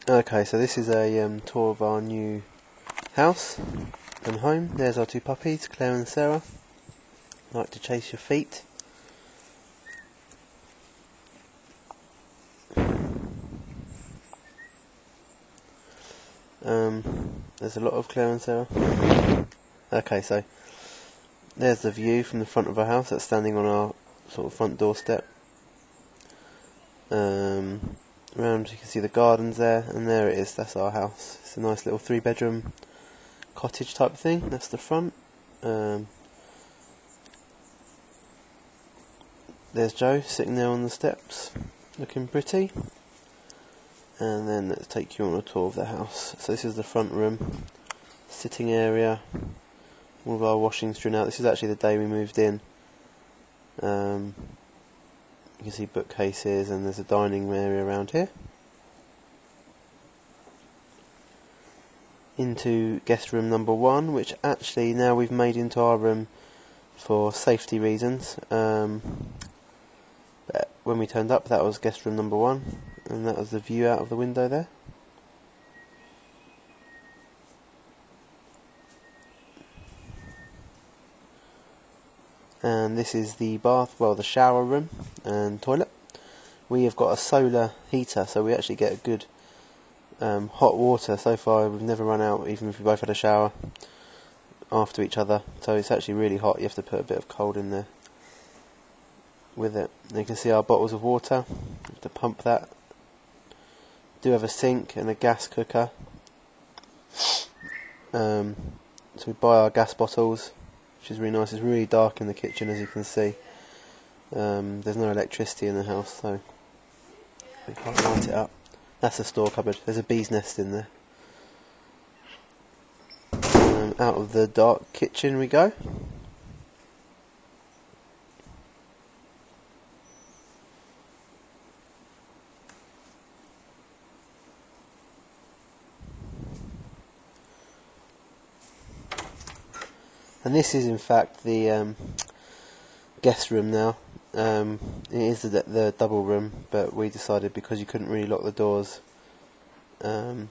Okay, so this is a tour of our new house and home. There's our two puppies, Claire and Sarah. Like to chase your feet. There's a lot of Claire and Sarah. Okay, so there's the view from the front of our house. That's standing on our sort of front doorstep. Around you can see the gardens there, and there it is. That's our house. It's a nice little 3-bedroom cottage type thing. That's the front. There's Joe sitting there on the steps, looking pretty. And then let's take you on a tour of the house. So this is the front room, sitting area, all of our washing strewn out. This is actually the day we moved in. You can see bookcases, and there's a dining area around here. Into guest room number 1, which actually now we've made into our room for safety reasons. But when we turned up, that was guest room number 1, and that was the view out of the window there. And this is the bath, well, the shower room and toilet. We have got a solar heater, so we actually get a good hot water. So far we've never run out, even if we both had a shower after each other. So it's actually really hot. You have to put a bit of cold in there with it. And you can see our bottles of water. You have to pump that. Do have a sink and a gas cooker. So we buy our gas bottles, which is really nice. It's really dark in the kitchen, as you can see. There's no electricity in the house, so we can't light it up. That's a store cupboard. There's a bee's nest in there. Out of the dark kitchen we go. And this is in fact the guest room now. It is the double room, but we decided, because you couldn't really lock the doors, to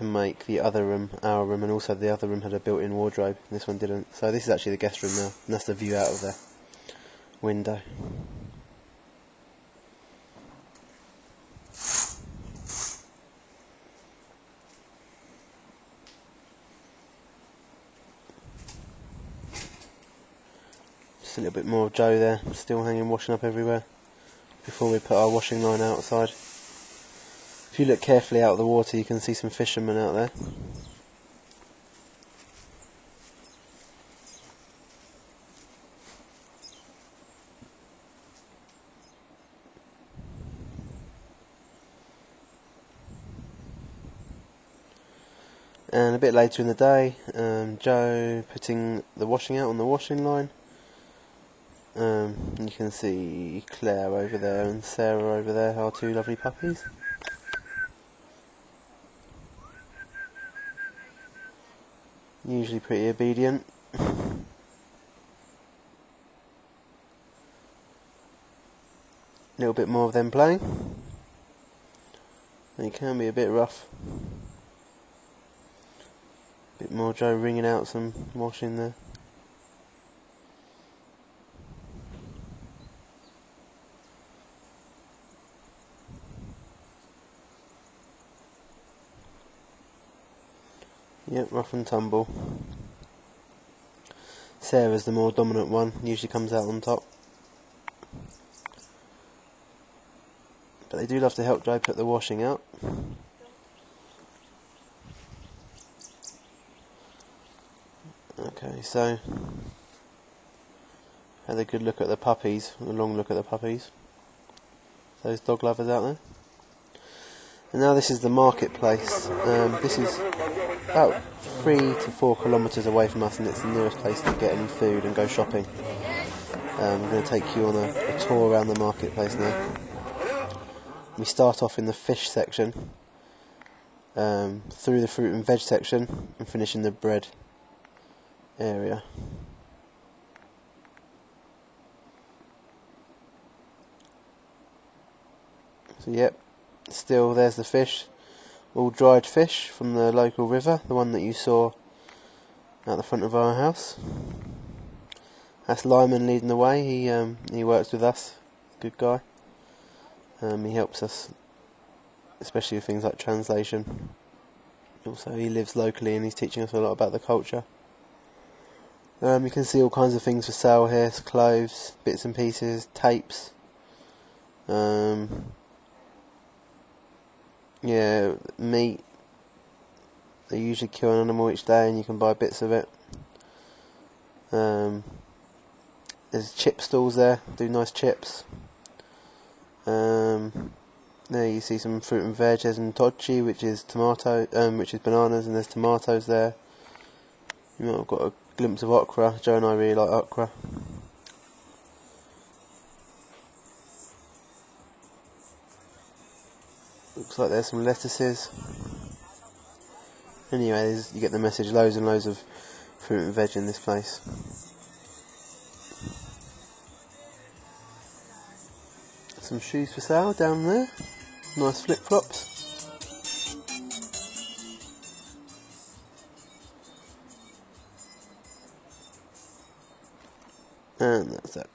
make the other room our room, and also the other room had a built-in wardrobe, and this one didn't. So this is actually the guest room now, and that's the view out of the window. Just a little bit more of Joe there, still hanging washing up everywhere, before we put our washing line outside. If you look carefully out of the water, you can see some fishermen out there. And a bit later in the day, Joe putting the washing out on the washing line. You can see Claire over there and Sarah over there, our two lovely puppies. Usually pretty obedient. A little bit more of them playing. They can be a bit rough. A bit more Joe wringing out some washing there. Yep, rough and tumble. Sarah's the more dominant one, usually comes out on top. But they do love to help Joe put the washing out. Okay, so had a good look at the puppies, a long look at the puppies. Those dog lovers out there. And now this is the marketplace. This is about 3 to 4 kilometres away from us, and it's the nearest place to get any food and go shopping. I'm going to take you on a tour around the marketplace now. We start off in the fish section, through the fruit and veg section, and finish in the bread area. So yep, still, there's the fish, all dried fish from the local river, the one that you saw at the front of our house. That's Lyman leading the way. He works with us, good guy. He helps us, especially with things like translation. Also, he lives locally and he's teaching us a lot about the culture. You can see all kinds of things for sale here: clothes, bits and pieces, tapes. Yeah, meat. They usually kill an animal each day, and you can buy bits of it. There's chip stalls there. Do nice chips. There you see some fruit and veg. There's ntochi, which is which is bananas, and there's tomatoes there. You might have got a glimpse of okra. Joe and I really like okra. Looks like there's some lettuces. Anyway, you get the message. Loads and loads of fruit and veg in this place. Some shoes for sale down there. Nice flip-flops. And that's it.